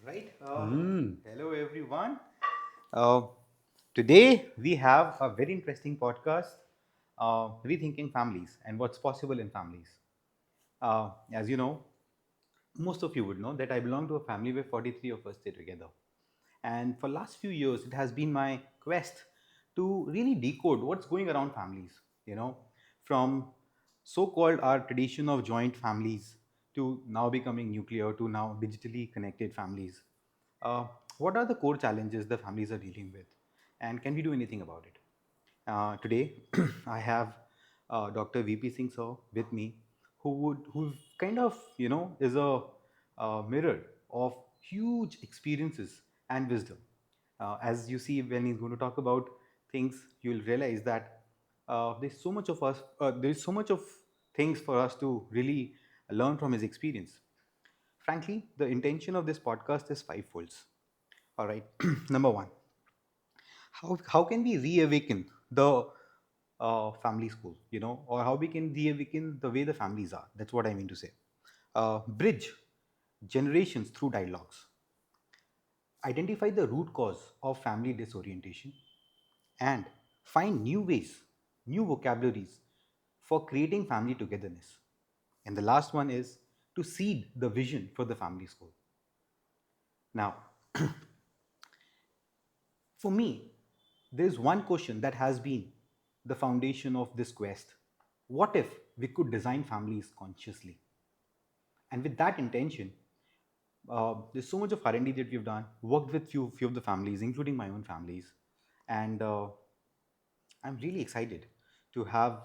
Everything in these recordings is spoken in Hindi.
Right. Hmm. Hello, everyone. Uh, Today we have a very interesting podcast, rethinking families and what's possible in families. As you know, most of you would know that I belong to a family where 43 of us stay together. And for last few years, it has been my quest to really decode what's going around families, you know, from so-called our tradition of joint families to now becoming nuclear to now digitally connected families. Uh, what are the core challenges the families are dealing with? And can we do anything about it? Today, I have Dr. VP Singh sir with me, who kind of is a mirror of huge experiences and wisdom. As you see, when he's going to talk about things, you'll realize that there's so much of things for us to really learn from his experience. Frankly, the intention of this podcast is fivefolds. All right, number one, how can we reawaken the family school, or how we can reawaken the way the families are? That's what I mean to say. Bridge generations through dialogues, identify the root cause of family disorientation, and find new ways, new vocabularies for creating family togetherness. And the last one is to seed the vision for the family school. Now, for me, there's one question that has been the foundation of this quest. What if we could design families consciously? And with that intention, there's so much of R&D that we've done, worked with few of the families, including my own families. And I'm really excited to have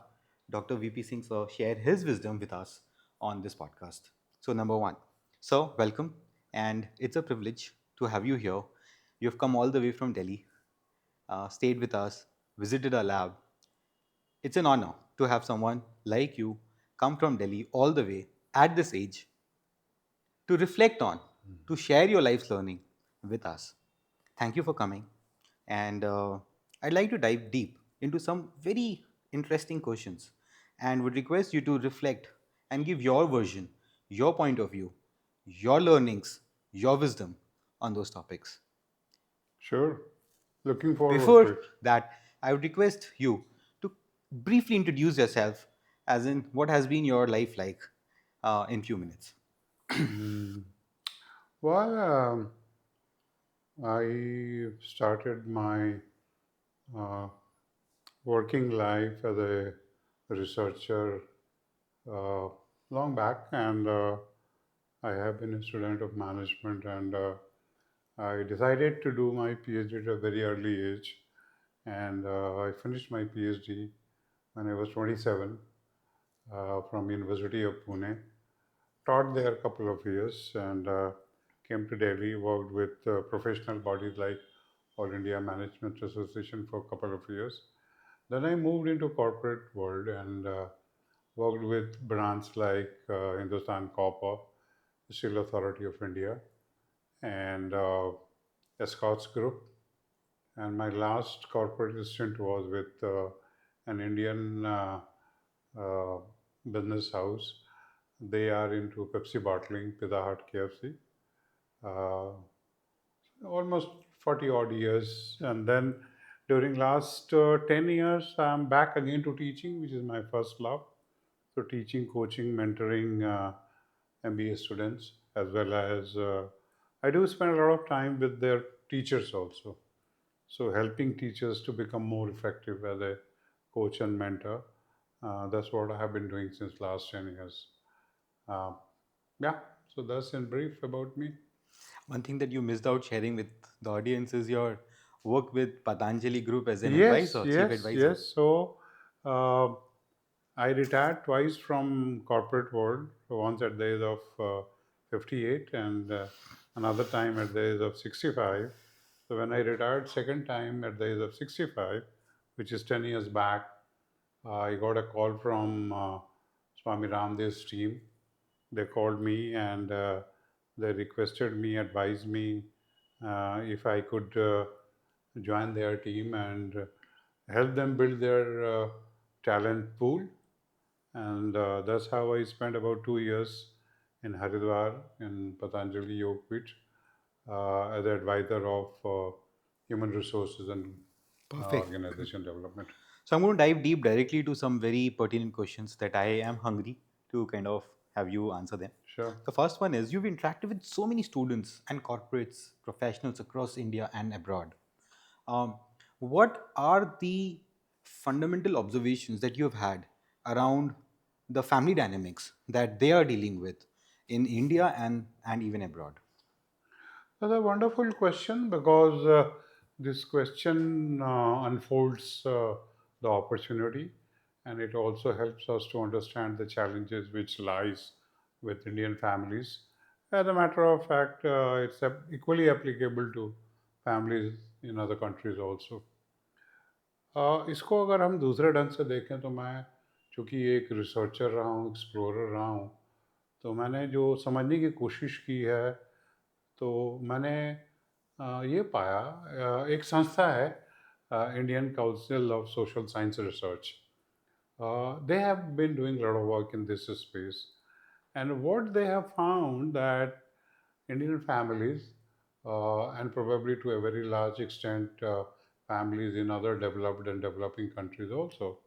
Dr. VP Singh sir share his wisdom with us on this podcast. So, number one, so welcome, and it's a privilege to have you here. You've come all the way from Delhi, stayed with us, visited our lab. It's an honor to have someone like you come from Delhi all the way at this age to reflect on, to share your life's learning with us. Thank you for coming. And I'd like to dive deep into some very interesting questions and would request you to reflect and give your version, your point of view, your learnings, your wisdom on those topics. Sure. Looking forward to Before it. that, I would request you to briefly introduce yourself, as in what has been your life like in few minutes. Hmm. Well, I started my uh, working life as a researcher uh, long back, and I have been a student of management, and I decided to do my PhD at a very early age, and I finished my PhD when I was 27 from University of Pune. Taught there a couple of years and came to Delhi, worked with professional bodies like All India Management Association for a couple of years. Then I moved into corporate world and worked with brands like Hindustan Copper, Steel Authority of India, and Escorts Group. And my last corporate stint was with an Indian uh, business house. They are into Pepsi bottling, Pizza Hut, KFC. Uh, Almost 40 odd years. And then during last 10 years, I'm back again to teaching, which is my first love. So teaching, coaching, mentoring MBA students, as well as I do spend a lot of time with their teachers also. So helping teachers to become more effective as a coach and mentor. That's what I have been doing since last 10 years. Uh, yeah, so that's in brief about me. One thing that you missed out sharing with the audience is your work with Patanjali Group as an Yes, advisor, chief yes, advisor. yes. So uh, I retired twice from corporate world. Once at the age of 58 and another time at the age of 65. So when I retired second time at the age of 65, which is 10 years back, I got a call from Swami Ramdev's team. They called me and they requested me, advised me if I could join their team and help them build their talent pool. And that's how I spent about 2 years in Haridwar in Patanjali Yoga Pit, as an advisor of human resources and Perfect. organization development. So I'm going to dive deep directly to some very pertinent questions that I am hungry to kind of have you answer them. Sure. The first one is, you've interacted with so many students and corporates, professionals across India and abroad. Um, what are the fundamental observations that you have had around the family dynamics that they are dealing with in India and even abroad? That's a wonderful question because this question unfolds the opportunity, and it also helps us to understand the challenges which lies with Indian families. As a matter of fact, it's equally applicable to families in other countries also. इसको अगर हम दूसरे ढंग से देखें तो मैं चूँकि एक रिसर्चर रहा हूँ, एक्सप्लोरर रहा हूँ, तो मैंने जो समझने की कोशिश की है, तो मैंने ये पाया, एक संस्था है Indian council of social science research. They have been doing a lot of work in this space, and what they have found that Indian families, and probably to a very large extent families in other developed and developing countries also,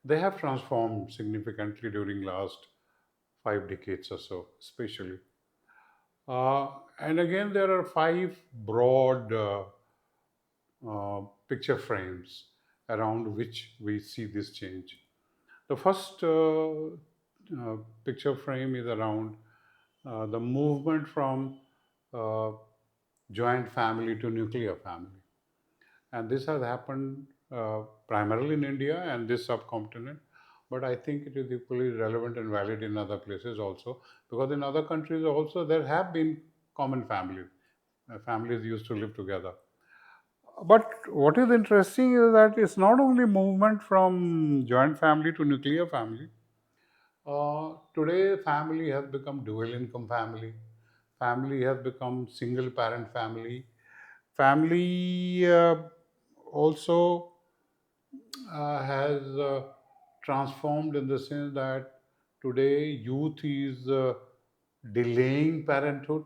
they have transformed significantly during last 5 decades or so, especially. And again, there are five broad picture frames around which we see this change. The first picture frame is around the movement from uh, joint family to nuclear family. And this has happened primarily in India and this subcontinent, but I think it is equally relevant and valid in other places also, because in other countries also there have been common families. Families used to live together. But what is interesting is that it's not only movement from joint family to nuclear family. Today, family has become dual income family. Family has become single parent family. Family also has transformed in the sense that today youth is delaying parenthood.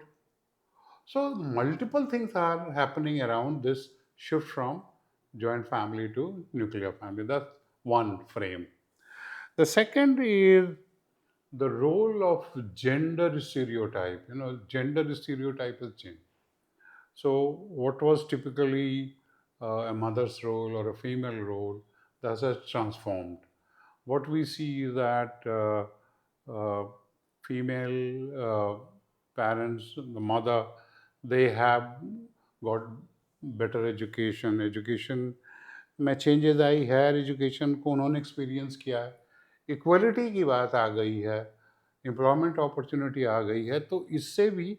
So multiple things are happening around this shift from joint family to nuclear family. That's one frame. The second is the role of gender stereotype. Gender stereotype has changed. So what was typically a mother's role or a female role, that has transformed. What we see is that female parents, the mother, they have got better education. Education में चेंजेस आई, हायर एजुकेशन को उन्होंने एक्सपीरियंस किया है, इक्वलिटी की बात आ गई है, एम्प्लॉयमेंट अपॉर्चुनिटी आ गई है, तो इससे भी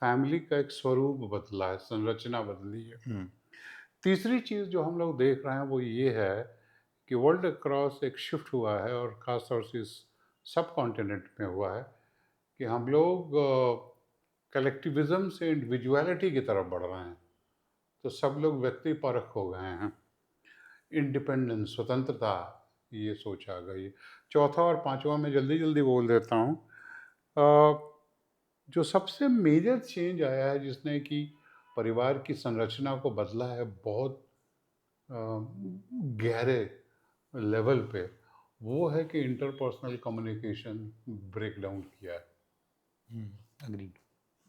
फैमिली का एक स्वरूप बदला है, संरचना बदली है. तीसरी चीज़ जो हम लोग देख रहे हैं वो ये है कि वर्ल्ड अक्रॉस एक शिफ्ट हुआ है, और ख़ास तौर से इस सब कॉन्टिनेंट में हुआ है, कि हम लोग कलेक्टिविज्म से इंडिविजुअलिटी की तरफ बढ़ रहे हैं. तो सब लोग व्यक्ति परख हो गए हैं, इंडिपेंडेंस, स्वतंत्रता, ये सोच आ गई. चौथा और पांचवा मैं जल्दी जल्दी बोल देता हूँ. जो सबसे मेजर चेंज आया है जिसने कि परिवार की संरचना को बदला है बहुत गहरे लेवल पे, वो है कि इंटरपर्सनल कम्युनिकेशन ब्रेक डाउन किया है. Agreed.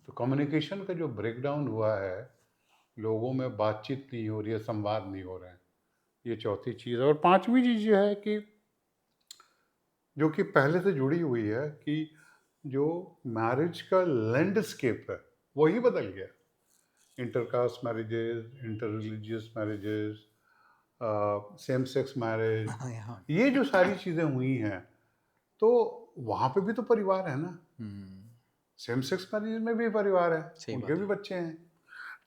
तो कम्युनिकेशन का जो ब्रेक डाउन हुआ है, लोगों में बातचीत नहीं हो रही है, संवाद नहीं हो रहे हैं, ये चौथी चीज़ है. और पांचवी चीज़ ये है कि जो कि पहले से जुड़ी हुई है, कि जो मैरिज का लैंडस्केप है वही बदल गया. Intercaste marriages, inter religious marriages, same sex marriage, Yeah. ये जो सारी चीज़ें हुई हैं, तो वहाँ पे भी तो परिवार है ना. सेम सेक्स मैरिज में भी परिवार है, सही उनके बात भी है. बच्चे हैं.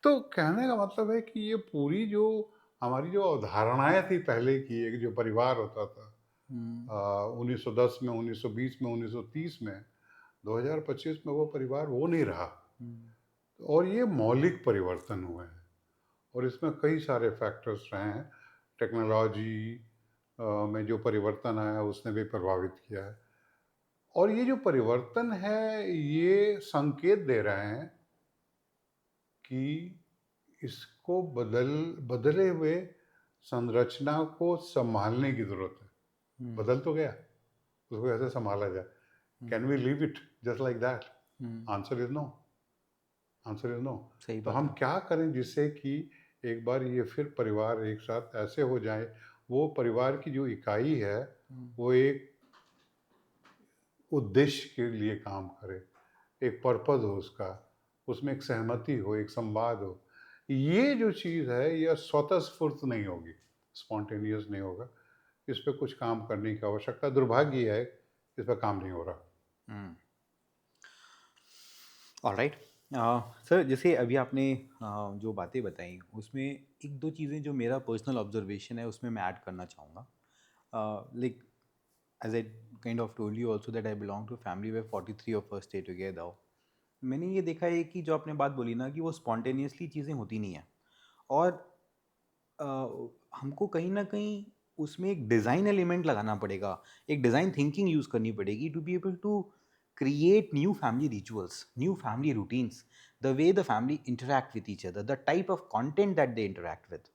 तो कहने का मतलब है कि ये पूरी जो हमारी जो अवधारणाएं थी पहले की, एक जो परिवार होता था 1910 में, 1920 में, 1930 में, 2025 में वो परिवार वो नहीं रहा. और ये मौलिक परिवर्तन हुए हैं, और इसमें कई सारे फैक्टर्स रहे हैं. टेक्नोलॉजी में जो परिवर्तन आया उसने भी प्रभावित किया है. और ये जो परिवर्तन है ये संकेत दे रहे हैं कि इसको बदले हुए संरचना को संभालने की ज़रूरत है। हम्म, बदल तो गया, उसको कैसे संभाला जाए? Can we leave it just like that? Hmm, answer is no, answer is no. सही तो बात हम है। क्या करें जिससे कि एक बार ये फिर परिवार एक साथ ऐसे हो जाए, वो परिवार की जो इकाई है, हम्म, वो एक उद्देश्य के लिए काम करे, एक पर्पज़ हो उसका, उसमें एक सहमति हो, एक संवाद हो। ये जो चीज़ है, यह स्वतः स्फूर्त नहीं होगी, स्पॉन्टेनियस नहीं होगा। इस पे कुछ काम करने की आवश्यकता, दुर्भाग्य ये है, इस पे काम नहीं हो रहा। हम्म। ऑलराइट। सर, जैसे अभी आपने जो बातें बताई उसमें एक दो चीज़ें जो मेरा पर्सनल ऑब्जर्वेशन है उसमें मैं ऐड करना चाहूँगा। Like as I kind of told you also that I belong to family we 43 of us stay together. मैंने ये देखा है कि जो आपने बात बोली ना कि वो स्पॉन्टेनियसली चीज़ें होती नहीं हैं, और अ, हमको कहीं ना कहीं उसमें एक डिज़ाइन एलिमेंट लगाना पड़ेगा, एक डिज़ाइन थिंकिंग यूज़ करनी पड़ेगी to be able to create new family rituals, new family routines, the way the family interact with each other, the type of content that they interact with.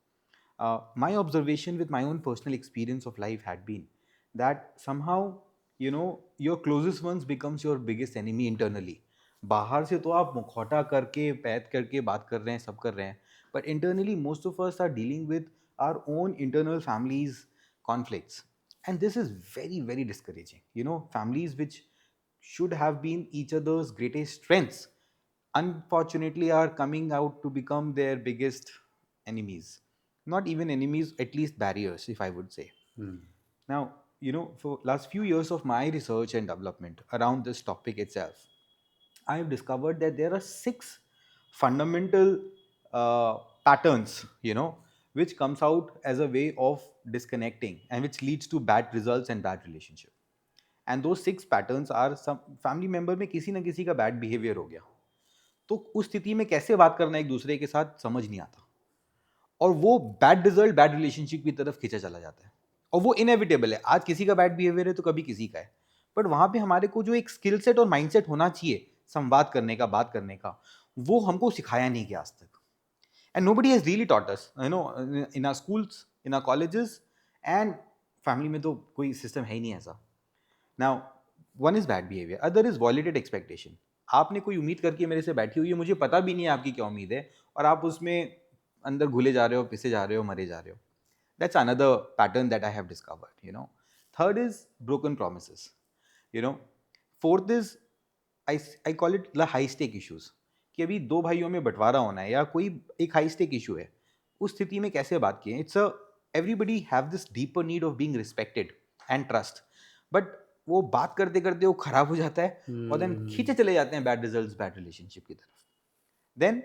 My observation with my own personal experience of life had been that somehow, you know, your closest ones becomes your biggest enemy internally. बाहर से तो आप मुखौटा करके पैद करके बात कर रहे हैं, सब कर रहे हैं, but internally most of us are dealing with our own internal families conflicts, and this is very very discouraging. You know, families which should have been each other's greatest strengths unfortunately are coming out to become their biggest enemies. Not even enemies, at least barriers, if I would say. Hmm, Now, you know, for last few years of my research and development around this topic itself, I have discovered that there are six fundamental uh, patterns, you know, which comes out as a way of disconnecting and which leads to bad results and bad relationship. And those six patterns are some family member में किसी ना किसी का bad behavior हो गया, तो उस स्थिति में कैसे बात करना एक दूसरे के साथ समझ नहीं आता, और वो बैड रिजल्ट बैड रिलेशनशिप की तरफ खींचा चला जाता है, और वो इनएविटेबल है। आज किसी का बैड बिहेवियर है तो कभी किसी का है, बट वहां पे हमारे को जो एक स्किल सेट और माइंडसेट होना चाहिए संवाद करने का, बात करने का, वो हमको सिखाया नहीं गया आज तक। And nobody has really taught us, you know, in our schools, in our colleges, and family में तो कोई सिस्टम है ही नहीं ऐसा। Now, one is bad behaviour, other is violated expectation. आपने कोई उम्मीद करके मेरे से बैठी हुई है, मुझे पता भी नहीं है आपकी क्या उम्मीद है, और आप उसमें अंदर घुले जा रहे हो, पिसे जा रहे हो, मरे जा रहे हो। That's another pattern that I have discovered, you know. Third is broken promises, you know. Fourth is I call it the high stake issues, कि अभी दो भाइयों में बंटवारा होना है या कोई एक हाई स्टेक इशू है, उस स्थिति में कैसे बात की। It's a everybody have this deeper need of being respected and trust, but वो बात करते करते वो खराब हो जाता है, और देन खींचे हुँ, चले जाते हैं बैड रिजल्ट्स बैड रिलेशनशिप की तरफ। Then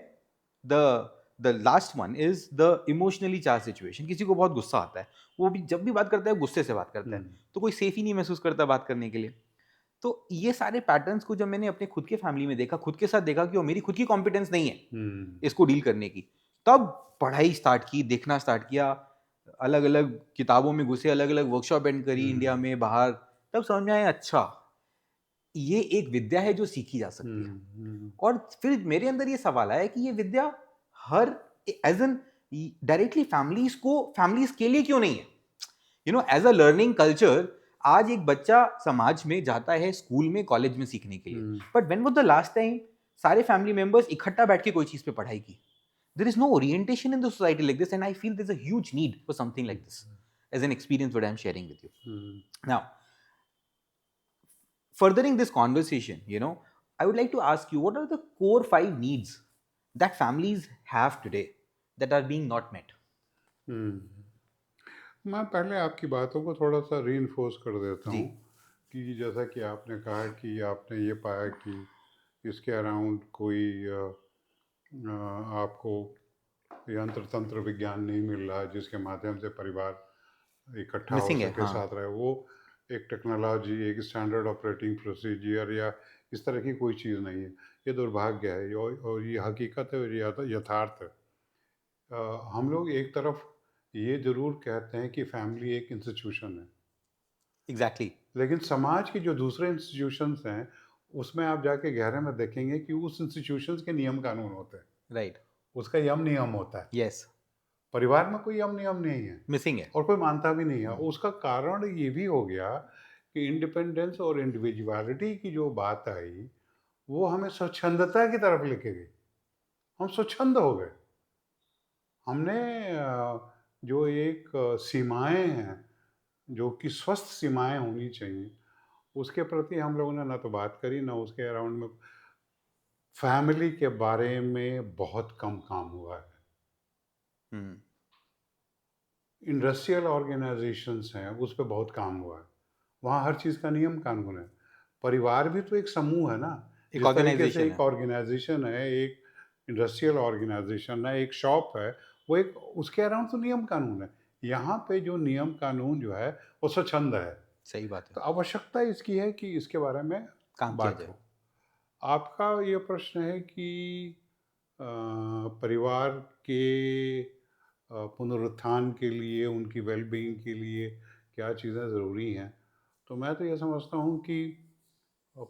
the the last one is the emotionally charge situation. किसी को बहुत गुस्सा आता है, वो भी जब भी बात करता है गुस्से से बात करता हुँ, है, तो कोई सेफ ही नहीं महसूस करता बात करने के लिए। तो ये सारे पैटर्न्स को जब मैंने अपने खुद के फैमिली में देखा, खुद के साथ देखा कि वो मेरी खुद की कॉम्पिटेंस नहीं है हुँ, इसको डील करने की, तब पढ़ाई स्टार्ट की, देखना स्टार्ट किया, अलग अलग किताबों में घुसे, अलग अलग वर्कशॉप अटेंड करी इंडिया हुँ, में बाहर, तब समझ में आया अच्छा ये एक विद्या है जो सीखी जा सकती है। हुँ, हुँ, और फिर मेरे अंदर ये सवाल आया कि ये विद्या हर एज एन डायरेक्टली फैमिलीज के लिए क्यों नहीं है। You know, as a learning culture, आज एक बच्चा समाज में जाता है स्कूल में कॉलेज में सीखने के लिए, हुँ, but when was the last time सारे फैमिली मेंबर्स इकट्ठा बैठ के कोई चीज पे पढ़ाई की। There is no orientation in the society like this, and I feel there is a huge need for something like this as an experience what I am sharing with you hmm, now. Furthering this conversation, you know, I would like to ask you, what are the core five needs that families have today that are being not met? हुँ। मैं पहले आपकी बातों को थोड़ा-सा रीइन्फोर्स कर देता जी। हूँ, कि जैसा कि आपने कहा कि आपने ये पाया कि इसके अराउंड कोई आपको यंत्र तंत्र विज्ञान नहीं मिल रहा है जिसके माध्यम से परिवार इकट्ठा हो मिसिंग है, सके, हाँ। साथ रहे। वो एक टेक्नोलॉजी, एक स्टैंडर्ड ऑपरेटिंग प्रोसीजर या इस तरह की कोई चीज़ नहीं है। ये दुर्भाग्य है, और ये हकीकत है, और ये यथार्थ है। हम लोग एक तरफ ये ज़रूर कहते हैं कि फैमिली एक इंस्टीट्यूशन है, एग्जैक्टली। लेकिन समाज के जो दूसरे इंस्टीट्यूशंस हैं, उसमें आप जाके गहरे में देखेंगे कि उस इंस्टीट्यूशंस के नियम कानून होते हैं। राइट। उसका यम नियम होता है। यस, परिवार में कोई यम नियम नहीं है मिसिंग है। और कोई मानता भी नहीं है। हम्म, उसका कारण ये भी हो गया कि इंडिपेंडेंस और इंडिविजुअलिटी की जो बात आई, वो हमें स्वच्छंदता की तरफ लेके गई। हम स्वच्छंद हो गए। हमने जो एक सीमाएं हैं, जो कि स्वस्थ सीमाएं होनी चाहिए, उसके प्रति हम लोगों ने ना तो बात करी, ना उसके अराउंड में फैमिली के बारे में बहुत कम काम हुआ है। हम्म, इंडस्ट्रियल ऑर्गेनाइजेशंस हैं, उस पे बहुत काम हुआ है। वहाँ हर चीज़ का नियम कानून है। परिवार भी तो एक समूह है ना। एक जिस तरीके से ऑर्गेनाइजेशन एक है। ऑर्गेनाइजेशन है, एक इंडस्ट्रियल ऑर्गेनाइजेशन है, एक शॉप है, वो एक उसके अराउंड तो नियम कानून है। यहाँ पे जो नियम कानून जो है वो स्वच्छंद है। सही बात है। तो आवश्यकता इसकी है कि इसके बारे में काम किया बात जाए। हो। आपका ये प्रश्न है कि परिवार के पुनरुत्थान के लिए, उनकी वेलबींग के लिए क्या चीज़ें ज़रूरी हैं। तो मैं तो ये समझता हूँ कि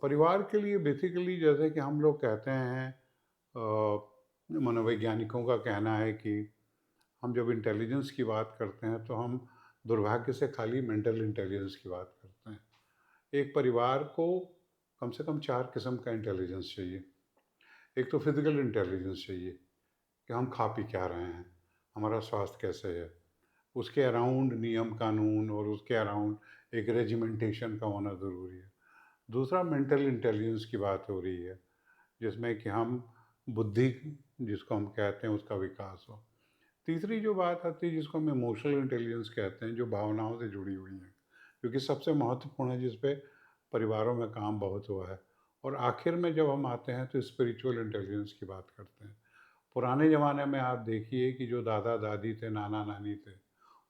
परिवार के लिए बेसिकली, जैसे कि हम लोग कहते हैं, मनोवैज्ञानिकों का कहना है कि हम जब इंटेलिजेंस की बात करते हैं तो हम दुर्भाग्य से खाली मेंटल इंटेलिजेंस की बात करते हैं। एक परिवार को कम से कम 4 किस्म का इंटेलिजेंस चाहिए। एक तो फिज़िकल इंटेलिजेंस चाहिए कि हम खा पी क्या रहे हैं, हमारा स्वास्थ्य कैसे है, उसके अराउंड नियम कानून और उसके अराउंड एक रेजिमेंटेशन का होना ज़रूरी है। दूसरा मेंटल इंटेलिजेंस की बात हो रही है, जिसमें कि हम बुद्धि, जिसको हम कहते हैं, उसका विकास हो। तीसरी जो बात आती है, जिसको हम इमोशनल इंटेलिजेंस कहते हैं, जो भावनाओं से जुड़ी हुई है, क्योंकि सबसे महत्वपूर्ण है, जिस पे परिवारों में काम बहुत हुआ है। और आखिर में जब हम आते हैं तो स्पिरिचुअल इंटेलिजेंस की बात करते हैं। पुराने ज़माने में आप देखिए कि जो दादा दादी थे, नाना नानी थे,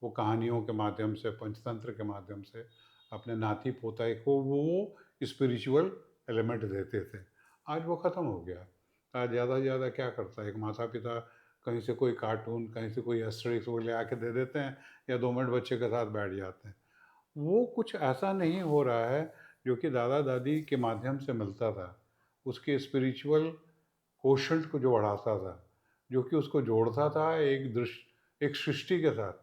वो कहानियों के माध्यम से, पंचतंत्र के माध्यम से अपने नाती पोताए को वो स्पिरिचुअल एलिमेंट देते थे। आज वो ख़त्म हो गया। आज ज़्यादा से ज़्यादा क्या करता है, एक माता पिता कहीं से कोई कार्टून, कहीं से कोई एस्टेरिक्स वो ले आके दे देते हैं, या 2 मिनट बच्चे के साथ बैठ जाते हैं। वो कुछ ऐसा नहीं हो रहा है जो कि दादा दादी के माध्यम से मिलता था। उसके स्पिरिचुअल कोशंट को जो बढ़ाता था, जो कि उसको जोड़ता था एक सृष्टि के साथ,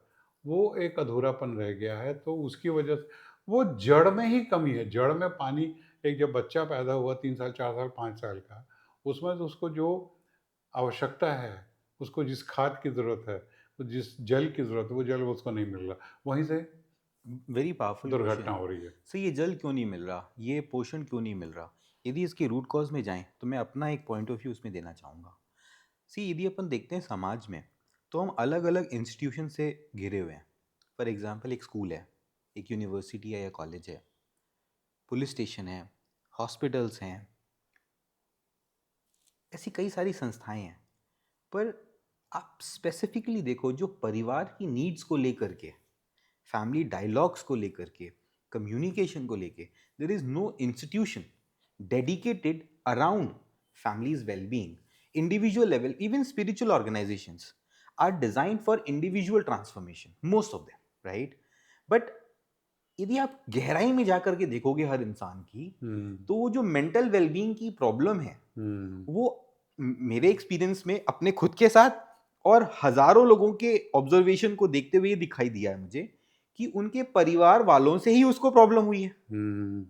वो एक अधूरापन रह गया है। तो उसकी वजह से वो जड़ में ही कमी है। जड़ में पानी, एक जब बच्चा पैदा हुआ 3 साल, 4 साल, 5 साल का, उसमें तो उसको जो आवश्यकता है, उसको जिस खाद की ज़रूरत है, तो जिस जल की ज़रूरत है, वो जल उसको नहीं मिल रहा। वहीं से वेरी पावरफुल दुर्घटना क्वेश्चन। हो रही है। सर, ये जल क्यों नहीं मिल रहा, ये पोषण क्यों नहीं मिल रहा? यदि इसके रूट कॉज में जाएं तो मैं अपना एक पॉइंट ऑफ व्यू उसमें देना चाहूँगा। सी, यदि अपन देखते हैं समाज में, तो हम अलग अलग इंस्टीट्यूशन से घिरे हुए हैं। फॉर एग्जाम्पल, एक स्कूल है, एक यूनिवर्सिटी है या कॉलेज है, पुलिस स्टेशन है, हॉस्पिटल्स हैं, ऐसी कई सारी संस्थाएं हैं। पर आप स्पेसिफिकली देखो, जो परिवार की नीड्स को लेकर के, फैमिली डायलॉग्स को लेकर के, कम्युनिकेशन को लेके, there is no institution dedicated around families wellbeing. Individual level, even spiritual organisations are designed for individual transformation, most of them, right? But यदि आप गहराई में जाकर के देखोगे हर इंसान की, हुँ, तो वो जो मेंटल वेलबींग की प्रॉब्लम है, हुँ, वो मेरे एक्सपीरियंस में अपने खुद के साथ और हजारों लोगों के ऑब्जर्वेशन को देखते हुए ये दिखाई दिया है मुझे कि उनके परिवार वालों से ही उसको प्रॉब्लम हुई है। हुँ,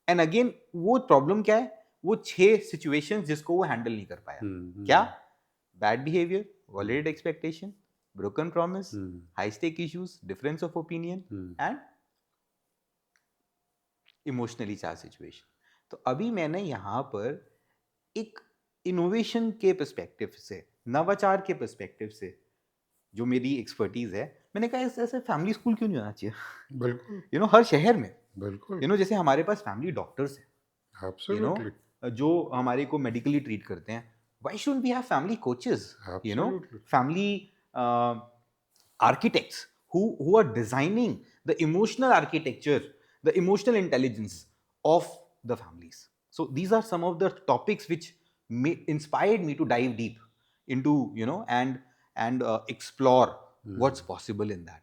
एंड अगेन, वो प्रॉब्लम क्या है? वो 6 सिचुएशंस जिसको वो हैंडल नहीं कर पाया। हुँ, क्या? Hmm, bad behaviour, hmm, violated expectation, broken promise, hmm, high stake issues, difference of opinion hmm, and emotionally charge situation. तो अभी मैंने यहाँ पर एक इनोवेशन के पर्सपेक्टिव से, नवाचार के पर्सपेक्टिव से, जो मेरी एक्सपर्टीज है, मैंने कहा ऐसे ऐसे फैमिली स्कूल क्यों नहीं होना चाहिए? बिल्कुल, हर शहर में, बिल्कुल, जैसे हमारे पास फैमिली डॉक्टर्स हैं, यू नो एब्सोल्युटली, जो हमारे को मेडिकली ट्रीट करते हैं, why shouldn't we have family coaches, absolutely, family architects who are designing the emotional architecture, the emotional intelligence of the families. So these are some of the topics which inspired me to dive deep into, and explore what's hmm, possible in that.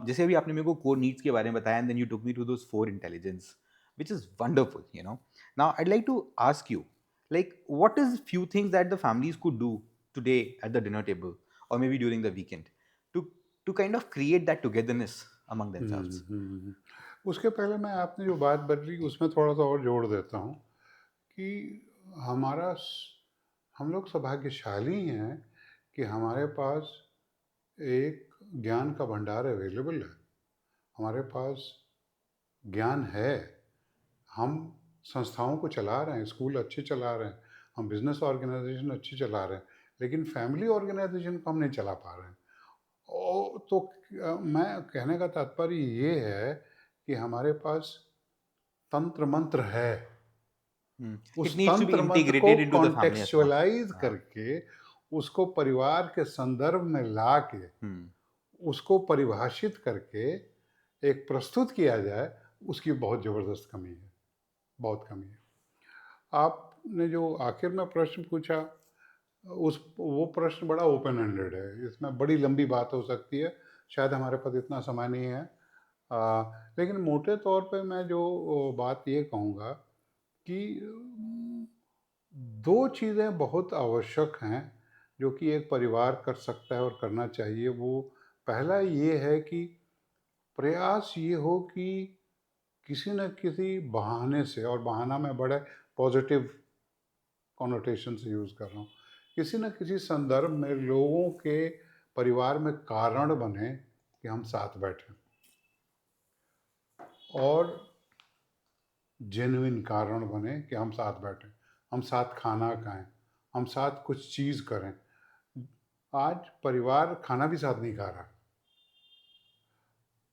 जैसे अभी आपने मेरे को कोर नीड्स के बारे में बताया, and then you took me to those 4 intelligence, which is wonderful. Now I'd like to ask you, like, what is few things that the families could do today at the dinner table, or maybe during the weekend, to kind of create that togetherness among themselves? उसके पहले मैं आपने जो बात बदली उसमें थोड़ा सा और जोड़ देता हूँ कि हमारा हम लोग सौभाग्यशाली हैं कि हमारे पास एक ज्ञान का भंडार अवेलेबल है, हमारे पास ज्ञान है, हम संस्थाओं को चला रहे हैं, स्कूल अच्छे चला रहे हैं, हम बिजनेस ऑर्गेनाइजेशन अच्छी चला रहे हैं, लेकिन फैमिली ऑर्गेनाइजेशन को हम नहीं चला पा रहे हैं। तो मैं कहने का तात्पर्य ये है कि हमारे पास तंत्र मंत्र है, It उस needs to be तंत्र मंत्र को integrated into the family as well. Contextualise हाँ. करके उसको परिवार के संदर्भ में ला के Hmm. उसको परिभाषित करके एक प्रस्तुत किया जाए, उसकी बहुत ज़बरदस्त कमी है, बहुत कमी है। आपने जो आखिर में प्रश्न पूछा, वो प्रश्न बड़ा ओपन एंडेड है, इसमें बड़ी लंबी बात हो सकती है, शायद हमारे पास इतना समय नहीं है। लेकिन मोटे तौर पे मैं जो बात ये कहूँगा कि दो चीज़ें बहुत आवश्यक हैं जो कि एक परिवार कर सकता है और करना चाहिए। वो पहला ये है कि प्रयास ये हो कि किसी न किसी बहाने से, और बहाना मैं बड़े पॉजिटिव कॉनोटेशन से यूज़ कर रहा हूँ, किसी न किसी संदर्भ में लोगों के परिवार में कारण बने कि हम साथ बैठें, और जेन्युइन कारण बने कि हम साथ बैठें, हम साथ खाना खाएं, हम साथ कुछ चीज़ करें। आज परिवार खाना भी साथ नहीं खा रहा,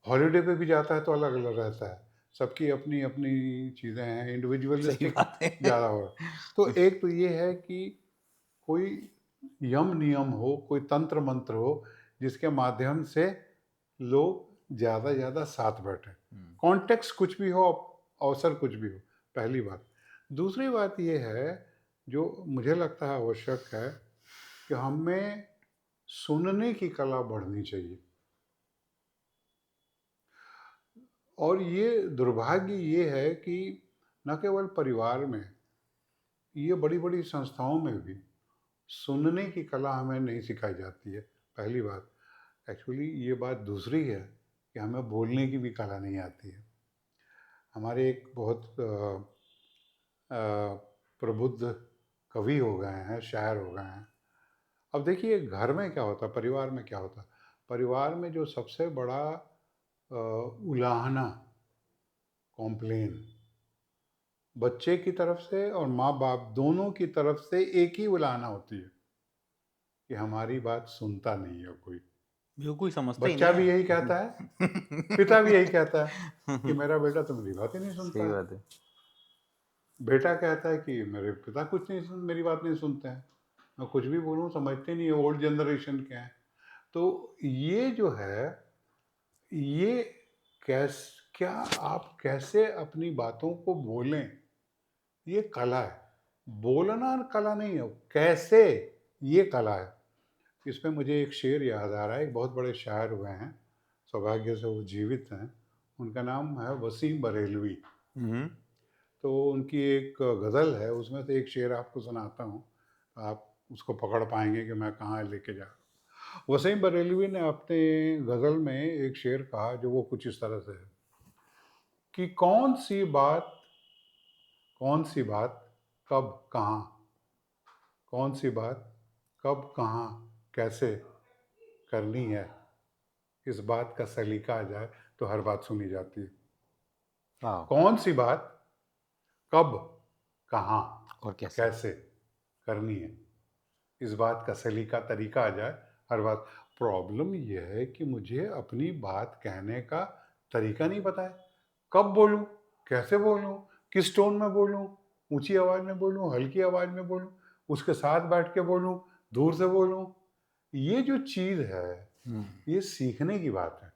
हॉलिडे पे भी जाता है तो अलग अलग रहता है, सबकी अपनी अपनी चीज़ें हैं, सही इंडिविजुअलिस्टिक बात है. ज़्यादा हो रहा है। तो एक तो ये है कि कोई यम नियम हो, कोई तंत्र मंत्र हो जिसके माध्यम से लोग ज़्यादा ज़्यादा साथ बैठें, कॉन्टेक्स्ट कुछ भी हो, अवसर कुछ भी हो, पहली बात। दूसरी बात ये है जो मुझे लगता है आवश्यक है कि हमें सुनने की कला बढ़नी चाहिए। और ये दुर्भाग्य ये है कि न केवल परिवार में, ये बड़ी बड़ी संस्थाओं में भी सुनने की कला हमें नहीं सिखाई जाती है, पहली बात। एक्चुअली ये बात दूसरी है कि हमें बोलने की भी कला नहीं आती है। हमारे एक बहुत प्रबुद्ध कवि हो गए हैं, शायर हो गए हैं। अब देखिए घर में क्या होता है, परिवार में क्या होता है। परिवार में जो सबसे बड़ा उलाहना, कॉम्प्लेन बच्चे की तरफ से और माँ बाप दोनों की तरफ से एक ही उलाहना होती है कि हमारी बात सुनता नहीं है कोई। जो कोई समझता ही नहीं बच्चा भी यही कहता है, है. पिता भी यही कहता है कि मेरा बेटा तो मेरी बात ही नहीं सही सुनता है। बात है. बेटा कहता है कि मेरे पिता मेरी बात नहीं सुनते हैं, मैं कुछ भी बोलूँ समझते नहीं है, ओल्ड जनरेशन के हैं। तो ये जो है, ये क्या आप कैसे अपनी बातों को बोलें, ये कला है। बोलना कला नहीं है, कैसे, ये कला है। इसमें मुझे एक शेर याद आ रहा है, एक बहुत बड़े शायर हुए हैं, सौभाग्य से वो जीवित हैं, उनका नाम है वसीम बरेलवी। हम्म. तो उनकी एक गज़ल है, उसमें से एक शेर आपको सुनाता हूँ, आप उसको पकड़ पाएंगे कि मैं कहाँ लेके जा रहा हूँ। वसीम बरेलवी ने अपने गज़ल में एक शेर कहा जो वो कुछ इस तरह से है कि कौन सी बात कब कहाँ, कौन सी बात कब कहाँ कैसे करनी है, इस बात का सलीका आ जाए तो हर बात सुनी जाती है। वाह. कौन सी बात कब कहाँ और कैसे. कैसे करनी है, इस बात का सलीका तरीका आ जाए हर बात। प्रॉब्लम यह है कि मुझे अपनी बात कहने का तरीका नहीं पता है, कब बोलूं, कैसे बोलूं, किस टोन में बोलूं, ऊंची आवाज में बोलूं, हल्की आवाज में बोलूं, उसके साथ बैठ के बोलूं, दूर से बोलूं। ये जो चीज़ है, ये सीखने की बात है।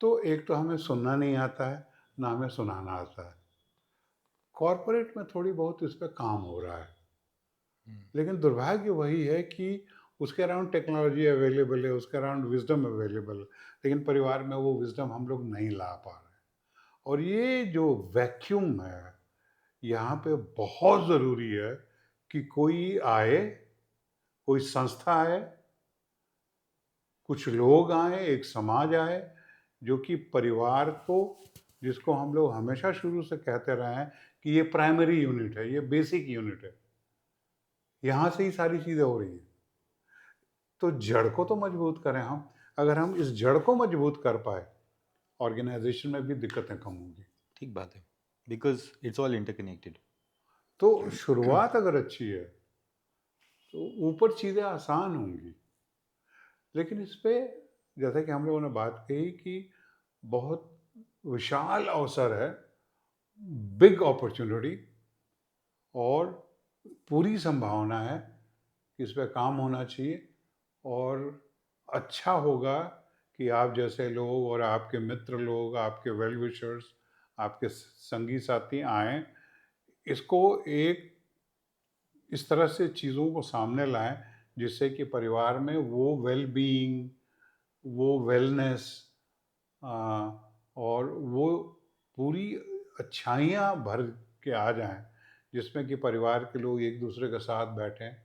तो एक तो हमें सुनना नहीं आता है, ना हमें सुनाना आता है। कॉरपोरेट में थोड़ी बहुत इस पर काम हो रहा है, लेकिन दुर्भाग्य वही है कि उसके अराउंड टेक्नोलॉजी अवेलेबल है, उसके अराउंड विजडम अवेलेबल है, लेकिन परिवार में वो विजडम हम लोग नहीं ला पा रहे हैं। और ये जो वैक्यूम है, यहाँ पे बहुत ज़रूरी है कि कोई आए, कोई संस्था आए, कुछ लोग आए, एक समाज आए जो कि परिवार को, जिसको हम लोग हमेशा शुरू से कहते रहे हैं कि ये प्राइमरी यूनिट है, ये बेसिक यूनिट है, यहाँ से ही सारी चीज़ें हो रही हैं। तो जड़ को तो मजबूत करें हम। अगर हम इस जड़ को मजबूत कर पाए, ऑर्गेनाइजेशन में भी दिक्कतें कम होंगी। ठीक बात है, बिकॉज इट्स ऑल इंटरकनेक्टेड. तो शुरुआत अगर अच्छी है तो ऊपर चीज़ें आसान होंगी। लेकिन इस पे, जैसे कि हम लोगों ने बात कही कि बहुत विशाल अवसर है, बिग अपॉर्चुनिटी, और पूरी संभावना है कि इस पे काम होना चाहिए। और अच्छा होगा कि आप जैसे लोग और आपके मित्र लोग, आपके वेल विशर्स, आपके संगी साथी आएँ, इसको एक इस तरह से चीज़ों को सामने लाएं जिससे कि परिवार में वो वेल बीइंग, वो वेलनेस, और वो पूरी अच्छाइयाँ भर के आ जाएं, जिसमें कि परिवार के लोग एक दूसरे के साथ बैठें,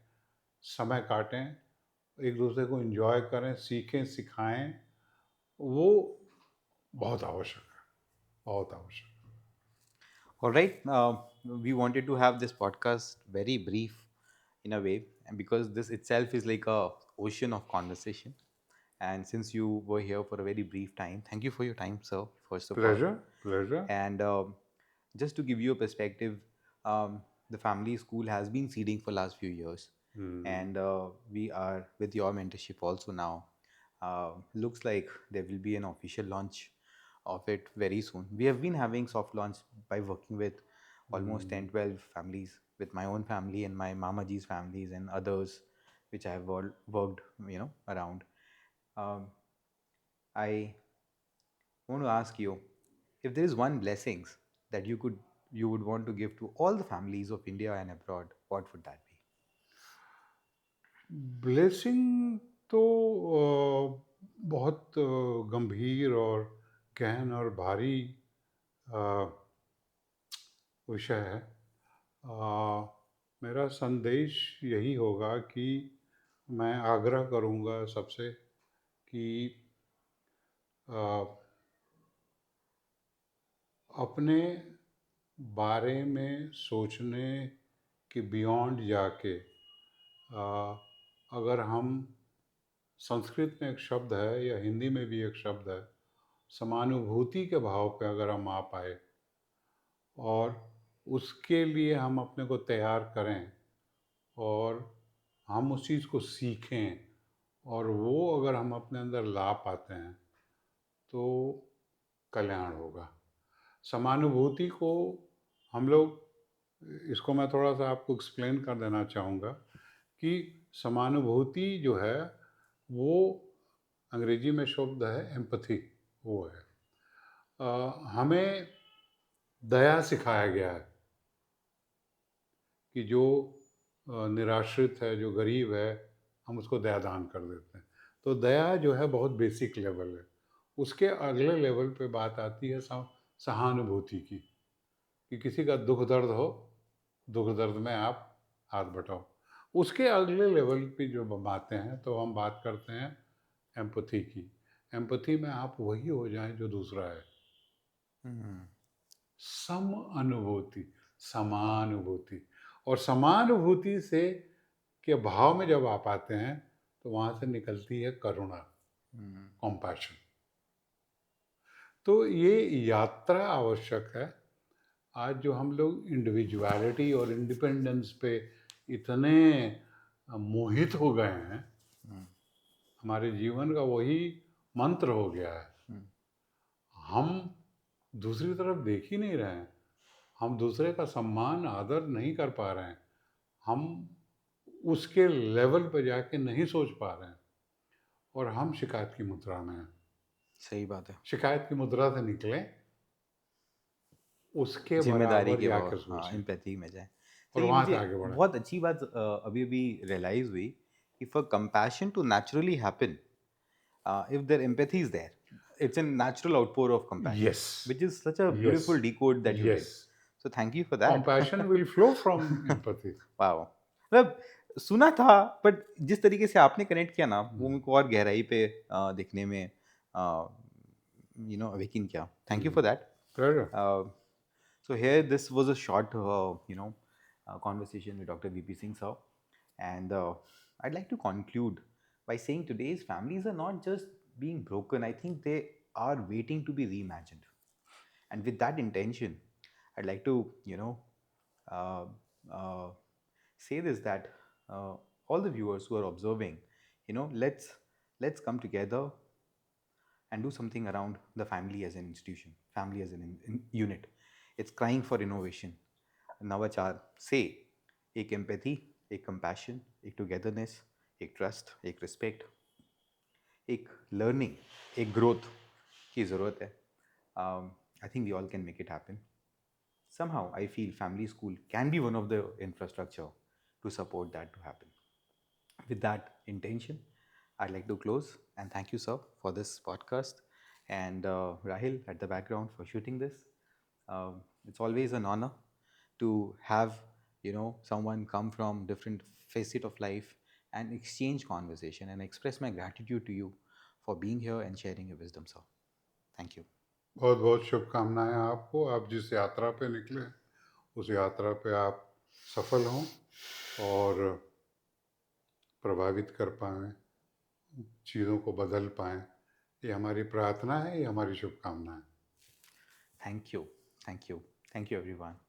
समय काटें, एक दूसरे को एंजॉय करें, सीखें, सिखाएं। वो बहुत आवश्यक है, बहुत आवश्यक है। All right. We wanted to have this podcast very brief in a way, and because this itself is like a ocean of conversation. And since you were here for a very brief time, thank you for your time, sir, first of all. Pleasure, pleasure. And just to give you a perspective, the family school has been seeding for last few years, Hmm. and we are with your mentorship also now. Looks like there will be an official launch of it very soon. We have been having soft launch by working with almost Hmm. 10, 12 families, with my own family and my mamaji's families and others which I have all worked, around. Um, I want to ask you, if there is one blessings that you would want to give to all the families of India and abroad, what would that be? Blessing तो बहुत गंभीर और गहन और भारी अ, विषय है। मेरा संदेश यही होगा कि मैं आग्रह करूँगा सबसे कि अ, अपने बारे में सोचने के बियॉन्ड जाके, अगर हम, संस्कृत में एक शब्द है या हिंदी में भी एक शब्द है, समानुभूति के भाव पे अगर हम आ पाए और उसके लिए हम अपने को तैयार करें और हम उस चीज़ को सीखें और वो अगर हम अपने अंदर ला पाते हैं तो कल्याण होगा। समानुभूति को हम लोग, इसको मैं थोड़ा सा आपको एक्सप्लेन कर देना चाहूँगा कि समानुभूति जो है वो अंग्रेजी में शब्द है एम्पैथी, वो है। हमें दया सिखाया गया है कि जो निराश्रित है, जो गरीब है, हम उसको दया दान कर देते हैं। तो दया जो है बहुत बेसिक लेवल है। उसके अगले लेवल पे बात आती है सहानुभूति की, कि किसी का दुख दर्द हो, दुख दर्द में आप हाथ बटाओ। उसके अगले लेवल पे जो बातें हैं तो हम बात करते हैं एम्पैथी की। एम्पैथी में आप वही हो जाएं जो दूसरा है। Hmm. सम अनुभूति, समानुभूति, और समानुभूति से के भाव में जब आप आते हैं तो वहाँ से निकलती है करुणा, Hmm. कॉम्पैशन। तो ये यात्रा आवश्यक है। आज जो हम लोग इंडिविजुअलिटी और इंडिपेंडेंस पे इतने मोहित हो गए हैं, Hmm. हमारे जीवन का वही मंत्र हो गया है। Hmm. हम दूसरी तरफ देख ही नहीं रहे हैं, हम दूसरे का सम्मान आदर नहीं कर पा रहे हैं, हम उसके लेवल पर जाके नहीं सोच पा रहे हैं और हम शिकायत की मुद्रा में हैं। सही बात है. शिकायत की मुद्रा से निकलें, उसके जिम्मेदारी बराबर के भाव, जाकर हाँ, सोचें एम्पैथी में जाए. और सही, वहाँ से मुझे आगे बढ़ें। बहुत अच्छी बात अभी अभी रियलाइज हुई कि for compassion to naturally happen, if their empathy is there, it's a natural outpour of compassion, Yes, which is such a yes, beautiful decode that you did. yes. So thank you for that. Compassion will flow from empathy. Wow. Well, सुना था, बट जिस तरीके से आपने कनेक्ट किया ना, वो हम्म, मेरे को और गहराई पे देखने में अवेकिन किया. Thank you for hmm, that. pleasure. So here, this was a short, conversation with Dr. VP Singh sir, and I'd like to conclude by saying today's families are not just being broken. I think they are waiting to be reimagined. And with that intention, I'd like to, uh, uh, say this, that all the viewers who are observing, let's come together and do something around the family as an institution, family as an unit. It's crying for innovation. नवाचार से एक एम्पैथी, एक कंपैशन, एक टुगेदरनेस, एक ट्रस्ट, एक रिस्पेक्ट, एक लर्निंग, एक ग्रोथ की ज़रूरत है. I think we all can make it happen. Somehow I feel family school can be one of the infrastructure to support that to happen. With that intention, I'd like to close and thank you, sir, for this podcast, and Rahil at the background for shooting this. It's always an honor to have someone come from different facet of life and exchange conversation, and express my gratitude to you for being here and sharing your wisdom, sir. Thank you. बहुत बहुत शुभकामनाएं आपको. आप जिस यात्रा पे निकले उस यात्रा पे आप सफल हों और प्रभावित कर पाएँ, चीज़ों को बदल पाएँ. ये हमारी प्रार्थना है, ये हमारी शुभकामना है. Thank you. Thank you. Thank you, everyone.